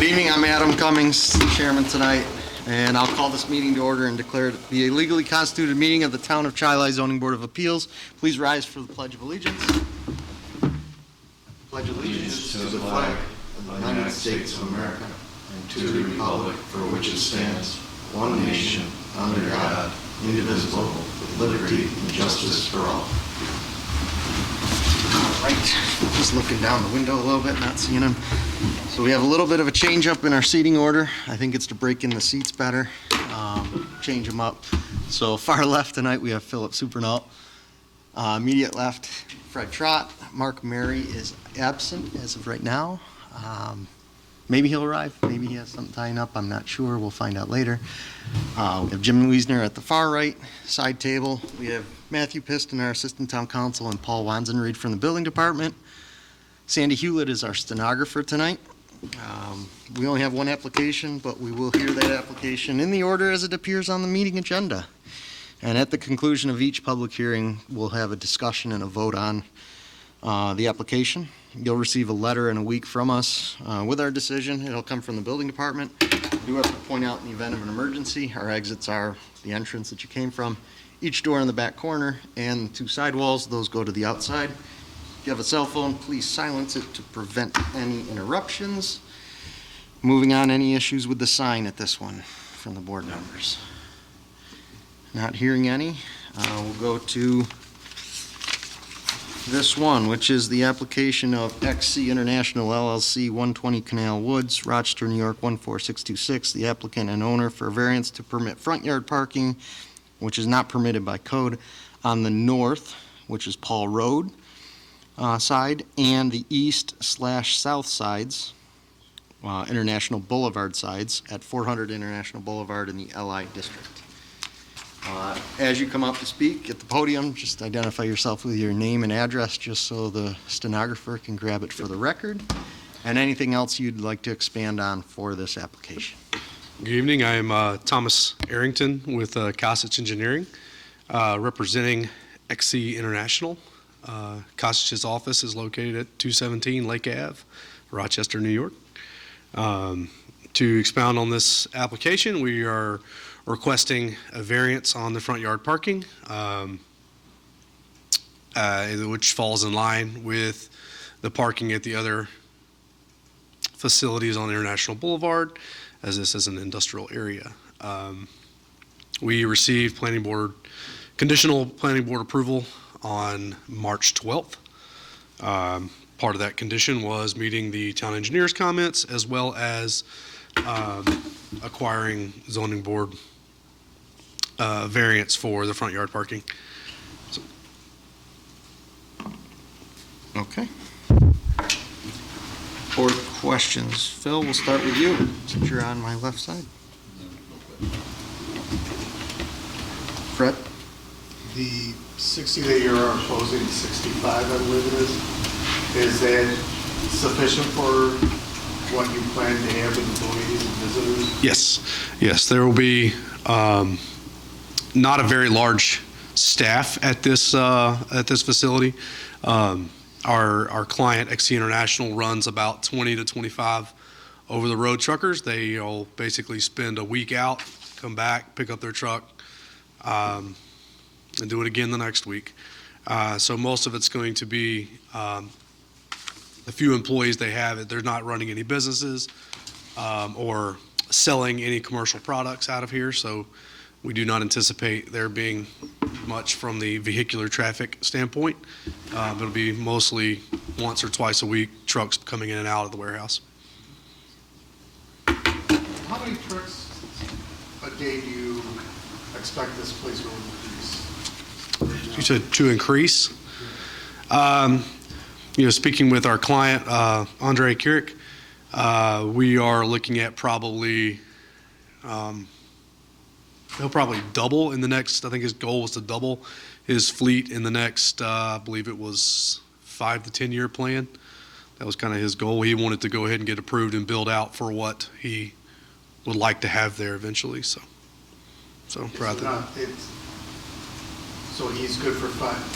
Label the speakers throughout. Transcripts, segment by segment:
Speaker 1: evening, I'm Adam Cummings, chairman tonight, and I'll call this meeting to order and declare it to be a legally constituted meeting of the Town of Chi-Lai Zoning Board of Appeals. Please rise for the Pledge of Allegiance. Pledge allegiance to the flag of the United States of America and to the republic for which it stands, one nation, under God, indivisible, with liberty and justice for all. All right, just looking down the window a little bit, not seeing him. So we have a little bit of a change up in our seating order. I think it's to break in the seats better, change them up. So far left tonight, we have Philip Supernault. Immediate left, Fred Trott. Mark Mary is absent as of right now. Maybe he'll arrive. Maybe he has something tying up. I'm not sure. We'll find out later. We have Jim Wiesner at the far right side table. We have Matthew Piston, our assistant town council, and Paul Wanzenried from the building department. Sandy Hewlett is our stenographer tonight. We only have one application, but we will hear that application in the order as it appears on the meeting agenda. And at the conclusion of each public hearing, we'll have a discussion and a vote on the application. You'll receive a letter in a week from us with our decision. It'll come from the building department. We do have to point out in the event of an emergency, our exits are the entrance that you came from, each door in the back corner, and the two side walls. Those go to the outside. If you have a cell phone, please silence it to prevent any interruptions. Moving on, any issues with the sign at this one from the board members? Not hearing any. We'll go to this one, which is the application of XC International LLC, 120 Canal Woods, Rochester, New York, 14626. The applicant and owner for a variance to permit front yard parking, which is not permitted by code, on the north, which is Paul Road side, and the east/south sides, International Boulevard sides, at 400 International Boulevard in the LI district. As you come up to speak at the podium, just identify yourself with your name and address just so the stenographer can grab it for the record, and anything else you'd like to expand on for this application.
Speaker 2: Good evening. I am Thomas Arrington with Kosich Engineering, representing XC International. Kosich's office is located at 217 Lake Ave, Rochester, New York. To expound on this application, we are requesting a variance on the front yard parking, which falls in line with the parking at the other facilities on International Boulevard, as this is an industrial area. We received conditional planning board approval on March 12th. Part of that condition was meeting the town engineer's comments, as well as acquiring zoning board variance for the front yard parking. So.
Speaker 1: Okay. Board questions. Phil, we'll start with you, since you're on my left side. Fred?
Speaker 3: The 60 that you're opposing, 65 I believe it is that sufficient for what you plan to have with employees and visitors?
Speaker 2: Yes, there will be not a very large staff at this facility. Our client, XC International, runs about 20 to 25 over-the-road truckers. They'll basically spend a week out, come back, pick up their truck, and do it again the next week. So most of it's going to be the few employees they have. They're not running any businesses or selling any commercial products out of here, so we do not anticipate there being much from the vehicular traffic standpoint. It'll be mostly once or twice a week trucks coming in and out of the warehouse.
Speaker 3: How many trucks a day do you expect this place will increase?
Speaker 2: You said to increase? Speaking with our client, Andre Kirik, we are looking at probably, he'll probably double in the next, I think his goal was to double his fleet in the next, I believe it was 5 to 10 year plan. That was kind of his goal. He wanted to go ahead and get approved and build out for what he would like to have there eventually. So
Speaker 3: so he's good for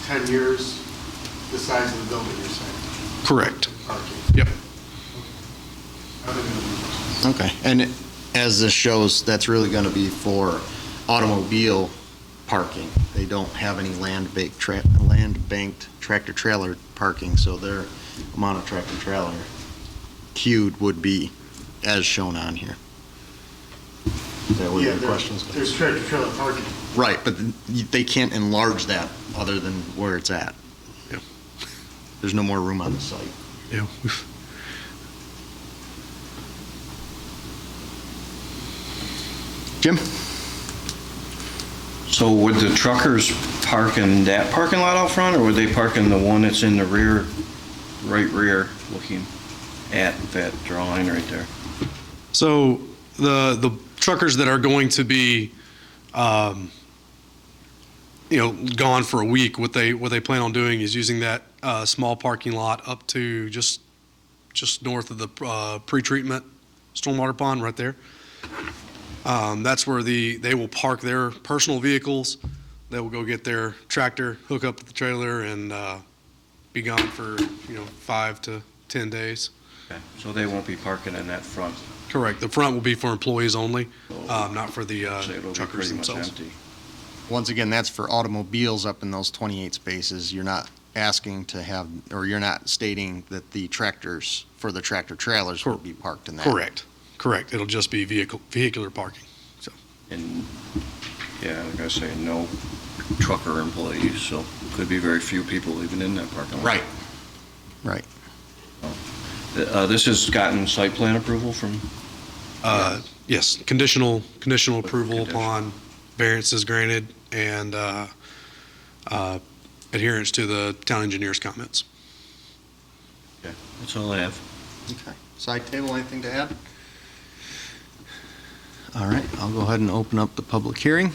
Speaker 3: 10 years, the size of the building you're saying?
Speaker 2: Correct.
Speaker 3: Parking.
Speaker 2: Yep.
Speaker 3: Other than
Speaker 1: Okay, and as this shows, that's really going to be for automobile parking. They don't have any land-banked tractor-trailer parking, so their amount of tractor-trailer queued would be as shown on here. Is that what
Speaker 3: Yeah,
Speaker 1: your question's going?
Speaker 3: there's tractor-trailer parking.
Speaker 1: Right, but they can't enlarge that other than where it's at.
Speaker 2: Yeah.
Speaker 1: There's no more room on the site.
Speaker 2: Yeah.
Speaker 1: Jim?
Speaker 4: So would the truckers park in that parking lot out front, or would they park in the one that's in the rear, right rear, looking at that drawing right there?
Speaker 2: So the truckers that are going to be, gone for a week, what they plan on doing is using that small parking lot up to just north of the pre-treatment stormwater pond right there. That's where they will park their personal vehicles. They will go get their tractor, hook up to the trailer, and be gone for 5 to 10 days.
Speaker 4: Okay. So they won't be parking in that front?
Speaker 2: Correct. The front will be for employees only, not for the
Speaker 4: So it'll be
Speaker 2: truckers
Speaker 4: pretty much
Speaker 2: themselves.
Speaker 4: empty.
Speaker 1: Once again, that's for automobiles up in those 28 spaces. You're not asking to have, or you're not stating that the tractors for the tractor trailers will be parked in that.
Speaker 2: Correct. It'll just be vehicular parking.
Speaker 4: And, yeah, like I say, no trucker employees, so could be very few people even in that parking lot.
Speaker 1: Right.
Speaker 4: This has gotten site plan approval from?
Speaker 2: Yes, conditional approval
Speaker 4: Conditional.
Speaker 2: upon variances granted and adherence to the town engineer's comments.
Speaker 4: Okay, that's all I have.
Speaker 1: Okay. Side table, anything to add? All right, I'll go ahead and open up the public hearing.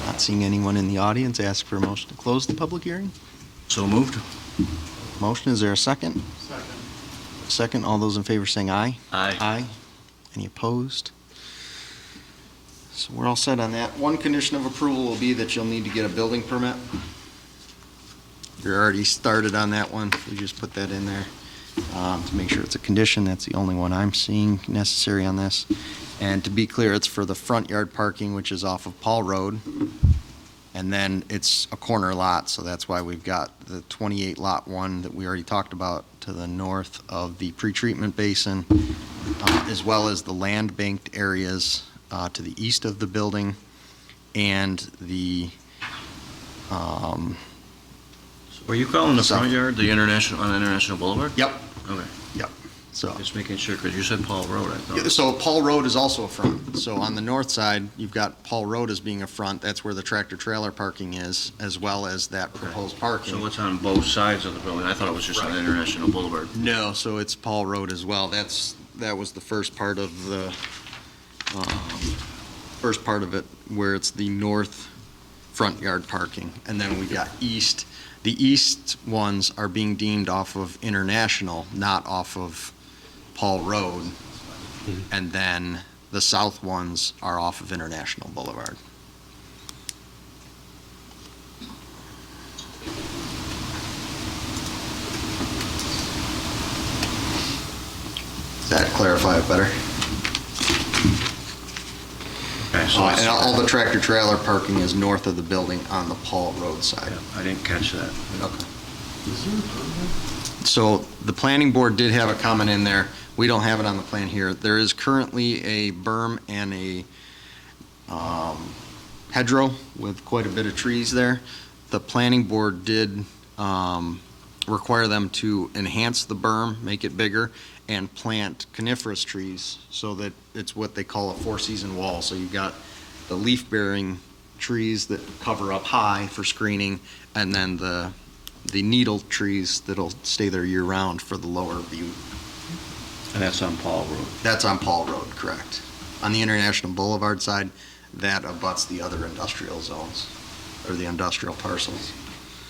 Speaker 1: Not seeing anyone in the audience, ask for a motion to close the public hearing.
Speaker 4: So moved?
Speaker 1: Motion, is there a second?
Speaker 3: Second.
Speaker 1: Second, all those in favor saying aye?
Speaker 4: Aye.
Speaker 1: Aye. Any opposed? So we're all set on that. One condition of approval will be that you'll need to get a building permit. You're already started on that one. We just put that in there to make sure it's a condition. That's the only one I'm seeing necessary on this. And to be clear, it's for the front yard parking, which is off of Paul Road. And then it's a corner lot, so that's why we've got the 28 lot 1 that we already talked about to the north of the pretreatment basin, as well as the land banked areas to the east of the building and the,
Speaker 4: Were you calling the
Speaker 1: South.
Speaker 4: front yard the on International Boulevard?
Speaker 1: yep,
Speaker 4: Okay,
Speaker 1: so.
Speaker 4: just making sure, because you said Paul Road, I thought.
Speaker 1: So Paul Road is also a front. So on the north side, you've got Paul Road as being a front. That's where the tractor trailer parking is, as well as that proposed parking.
Speaker 4: So it's on both sides of the building? I thought it was just on International Boulevard.
Speaker 1: No, so it's Paul Road as well. That was the first part of the, where it's the north front yard parking. And then we got east. The east ones are being deemed off of International, not off of Paul Road. And then the south ones are off of International Boulevard. Does that clarify it better?
Speaker 4: Okay, so
Speaker 1: And all the tractor trailer parking is north of the building on the Paul Road side.
Speaker 4: I didn't catch that.
Speaker 1: Okay. So the planning board did have a comment in there. We don't have it on the plan here. There is currently a berm and a hedgerow with quite a bit of trees there. The planning board did require them to enhance the berm, make it bigger, and plant coniferous trees so that it's what they call a four-season wall. So you've got the leaf-bearing trees that cover up high for screening, and then the needle trees that'll stay there year-round for the lower view.
Speaker 4: And that's on Paul Road.
Speaker 1: That's on Paul Road, correct. On the International Boulevard side, that abuts the other industrial zones, or the industrial parcels.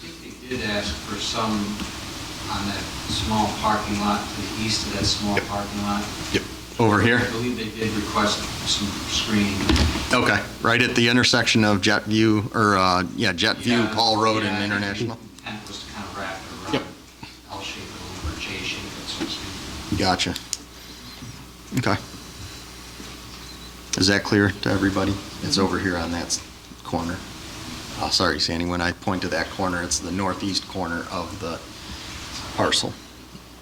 Speaker 5: I think they did ask for some on that small parking lot, to the east of that small
Speaker 1: Yep.
Speaker 5: parking lot.
Speaker 1: Over
Speaker 5: I
Speaker 1: here?
Speaker 5: believe they did request some screening.
Speaker 1: Okay, right at the intersection of Jetview, Jetview,
Speaker 5: Yeah,
Speaker 1: Paul Road,
Speaker 5: yeah,
Speaker 1: and
Speaker 5: I think
Speaker 1: International?
Speaker 5: the intent was to kind of wrap it
Speaker 1: Yep.
Speaker 5: around L-shape or J-shape, so to speak.
Speaker 1: Gotcha. Okay. Is that clear to everybody? It's over here on that corner. Oh, sorry, Sandy, when I point to that corner, it's the northeast corner of the parcel.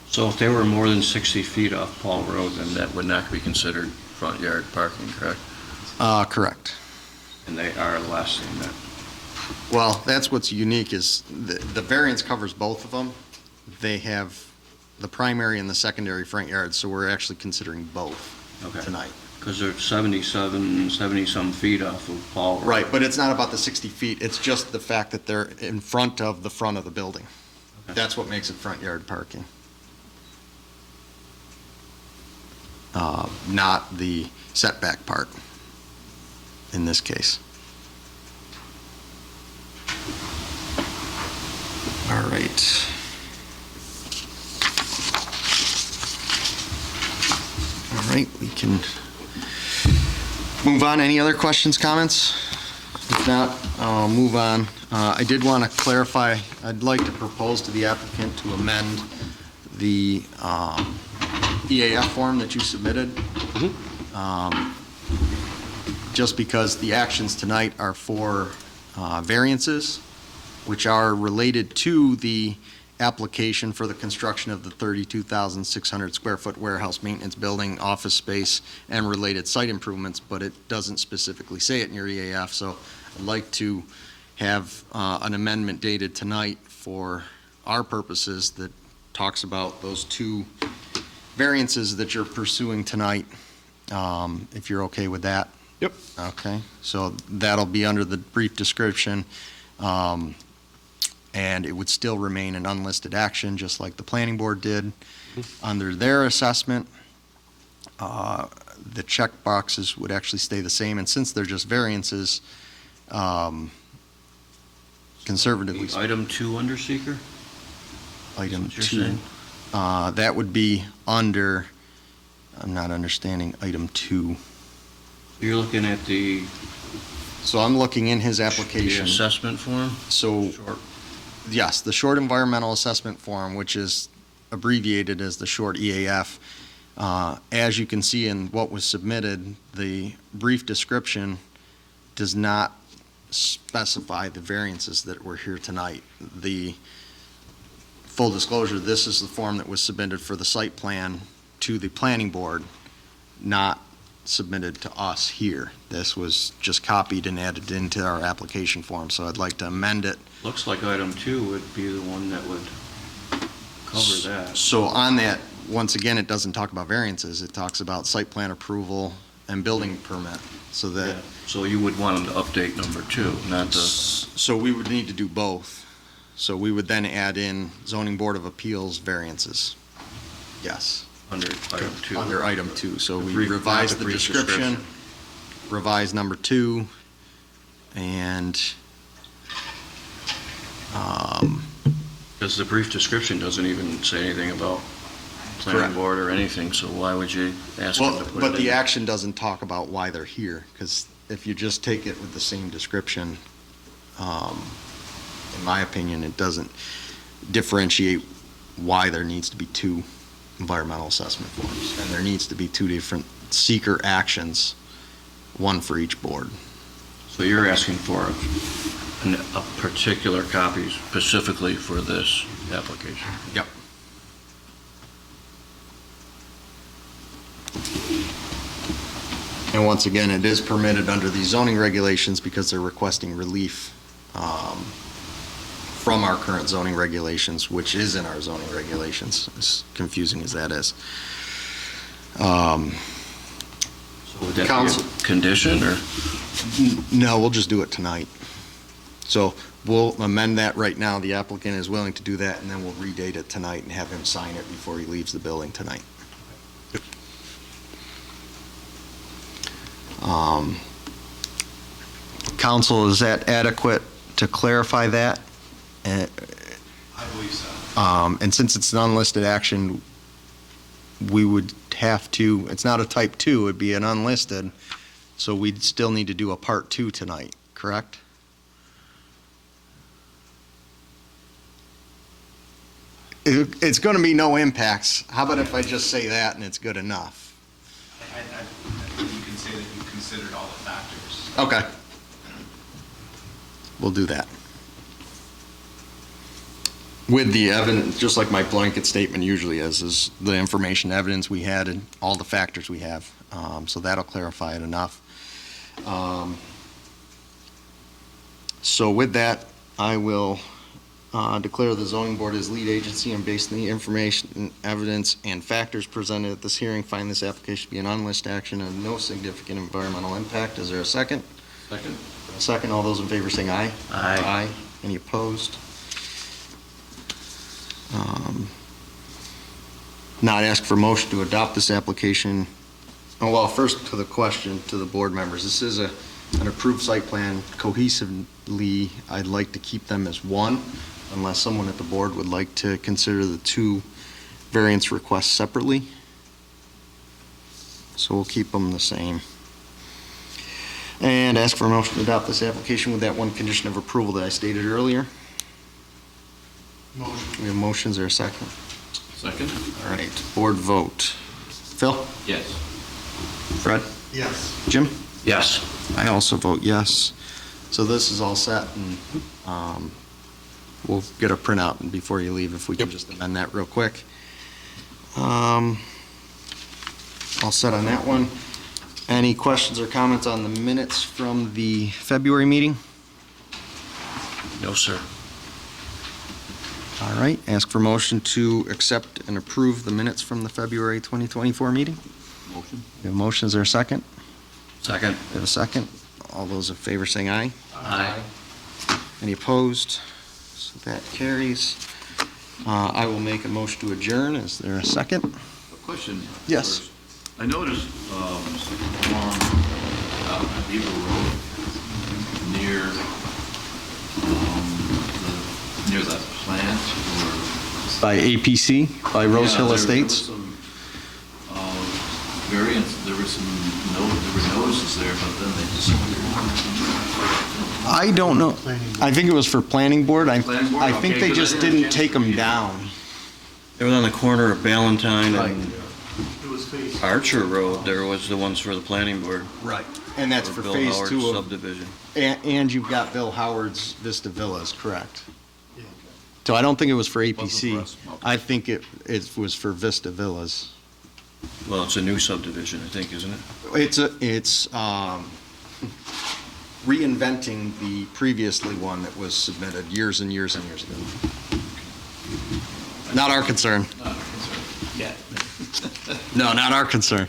Speaker 4: So if they were more than 60 feet off Paul Road, then that would not be considered front yard parking, correct?
Speaker 1: Correct.
Speaker 4: And they are less than that.
Speaker 1: Well, that's what's unique is the variance covers both of them. They have the primary and the secondary front yards, so we're actually considering both
Speaker 4: Okay.
Speaker 1: tonight.
Speaker 4: Because they're 70-some feet off of Paul Road.
Speaker 1: Right, but it's not about the 60 feet, it's just the fact that they're in front of the building.
Speaker 4: Okay.
Speaker 1: That's what makes it front yard parking. Not the setback part in this case. All right. All right, we can move on. Any other questions, comments? If not, I'll move on. I did want to clarify, I'd like to propose to the applicant to amend the EAF form that you submitted. Just because the actions tonight are for variances, which are related to the application for the construction of the 32,600 square foot warehouse maintenance building, office space, and related site improvements, but it doesn't specifically say it in your EAF, so I'd like to have an amendment dated tonight for our purposes that talks about those two variances that you're pursuing tonight, if you're okay with that.
Speaker 2: Yep.
Speaker 1: Okay, so that'll be under the brief description, and it would still remain an unlisted action, just like the planning board did. Under their assessment, the check boxes would actually stay the same, and since they're just variances, conservatively,
Speaker 4: Item 2 under seeker?
Speaker 1: item
Speaker 4: What you're
Speaker 1: 2,
Speaker 4: saying?
Speaker 1: that would be under, I'm not understanding item 2.
Speaker 4: You're looking at the
Speaker 1: So I'm looking in his
Speaker 4: the
Speaker 1: application.
Speaker 4: assessment form?
Speaker 1: So,
Speaker 4: Short.
Speaker 1: yes, the short environmental assessment form, which is abbreviated as the short EAF. As you can see in what was submitted, the brief description does not specify the variances that were here tonight. The full disclosure, this is the form that was submitted for the site plan to the planning board, not submitted to us here. This was just copied and added into our application form, so I'd like to amend it.
Speaker 4: Looks like item 2 would be the one that would cover that.
Speaker 1: So on that, once again, it doesn't talk about variances, it talks about site plan approval and building permit, so
Speaker 4: Yeah.
Speaker 1: that,
Speaker 4: So you would want them to update number 2, not the,
Speaker 1: so we would need to do both. So we would then add in zoning board of appeals variances. Yes,
Speaker 4: under item 2.
Speaker 1: under item 2. So
Speaker 4: The
Speaker 1: we
Speaker 4: brief-
Speaker 1: revise
Speaker 4: not
Speaker 1: the
Speaker 4: brief
Speaker 1: description, revise number 2, and,
Speaker 4: Because the brief description doesn't even say anything about planning
Speaker 1: Correct.
Speaker 4: board or anything, so why would you ask them
Speaker 1: well,
Speaker 4: to put it
Speaker 1: but
Speaker 4: in?
Speaker 1: the action doesn't talk about why they're here, because if you just take it with the same description, in my opinion, it doesn't differentiate why there needs to be two environmental assessment forms, and there needs to be two different seeker actions, one for each board.
Speaker 4: So you're asking for a particular copy specifically for this application?
Speaker 1: Yep. And once again, it is permitted under the zoning regulations because they're requesting relief from our current zoning regulations, which is in our zoning regulations, as confusing as that is.
Speaker 4: So would that
Speaker 1: Counsel-
Speaker 4: be a condition, or?
Speaker 1: No, we'll just do it tonight. So we'll amend that right now. The applicant is willing to do that, and then we'll redate it tonight and have him sign it before he leaves the building tonight. Counsel, is that adequate to clarify that?
Speaker 2: I believe so.
Speaker 1: And since it's an unlisted action, we would have to, it's not a type 2, it'd be an unlisted, so we'd still need to do a part 2 tonight, correct? It's going to be no impacts. How about if I just say that and it's good enough?
Speaker 6: considered all the factors.
Speaker 1: Okay. We'll do that. With the evidence, just like my blanket statement usually is the information, evidence we had, and all the factors we have. So that'll clarify it enough. So with that, I will declare the zoning board as lead agency, and based on the information, evidence, and factors presented at this hearing, find this application to be an unlisted action of no significant environmental impact. Is there a second?
Speaker 4: Second.
Speaker 1: Second, all those in favor saying aye?
Speaker 4: Aye.
Speaker 1: Aye. Any opposed? Now I'd ask for motion to adopt this application. Oh, well, first to the question to the board members. This is an approved site plan cohesively. I'd like to keep them as one, unless someone at the board would like to consider the two variance requests separately. So we'll keep them the same. And ask for a motion to adopt this application with that one condition of approval that I stated earlier.
Speaker 3: Motion.
Speaker 1: We have motions, or a second?
Speaker 4: Second.
Speaker 1: All right, board vote. Phil?
Speaker 4: Yes.
Speaker 1: Fred?
Speaker 3: Yes.
Speaker 1: Jim?
Speaker 4: Yes.
Speaker 1: I also vote yes. So this is all set, and we'll get a printout and before you leave, if we can just amend that real quick. All set on that one. Any questions or comments on the minutes from the February meeting?
Speaker 4: No, sir.
Speaker 1: All right, ask for motion to accept and approve the minutes from the February 2024 meeting.
Speaker 4: Motion.
Speaker 1: We have motions, or a second?
Speaker 4: Second.
Speaker 1: We have a second. All those in favor saying aye?
Speaker 4: Aye.
Speaker 1: Any opposed? So that carries. I will make a motion to adjourn. Is there a second?
Speaker 7: A question.
Speaker 1: Yes.
Speaker 7: first. I noticed along Beaver Road, near that plant or...
Speaker 1: By APC, by Rose
Speaker 7: Yeah,
Speaker 1: Hill
Speaker 7: there
Speaker 1: Estates?
Speaker 7: was some variance, there were notices there, but then they disappeared.
Speaker 1: I don't know. I think it was for planning board.
Speaker 7: Planning board?
Speaker 1: I think
Speaker 7: Okay,
Speaker 1: they
Speaker 7: 'cause I
Speaker 1: just
Speaker 7: didn't
Speaker 1: didn't
Speaker 7: have a
Speaker 1: take them
Speaker 7: chance to
Speaker 1: down.
Speaker 4: It was on the corner of Ballantyne and
Speaker 3: It was phase.
Speaker 4: Archer Road. There was the ones for the planning board.
Speaker 1: Right. And that's for
Speaker 4: Bill
Speaker 1: phase
Speaker 4: Howard's
Speaker 1: two of,
Speaker 4: subdivision.
Speaker 1: and you've got Bill Howard's Vista Villas, correct?
Speaker 3: Yeah.
Speaker 1: So I don't think it was for APC.
Speaker 7: Wasn't for us. Okay.
Speaker 1: I think it was for Vista Villas.
Speaker 4: Well, it's a new subdivision, I think, isn't it?
Speaker 1: It's reinventing the previously one that was submitted years and years and years ago. Not our concern.
Speaker 7: Yeah.
Speaker 1: No, not our concern.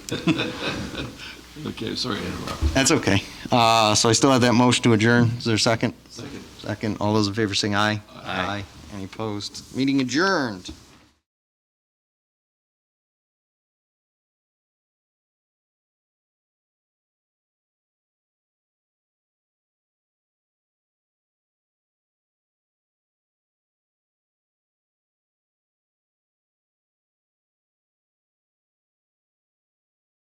Speaker 7: Okay, sorry to interrupt.
Speaker 1: That's okay. So I still have that motion to adjourn. Is there a second?
Speaker 7: Second.
Speaker 1: Second. All those in favor saying aye?
Speaker 7: Aye.
Speaker 1: Any opposed? Meeting adjourned.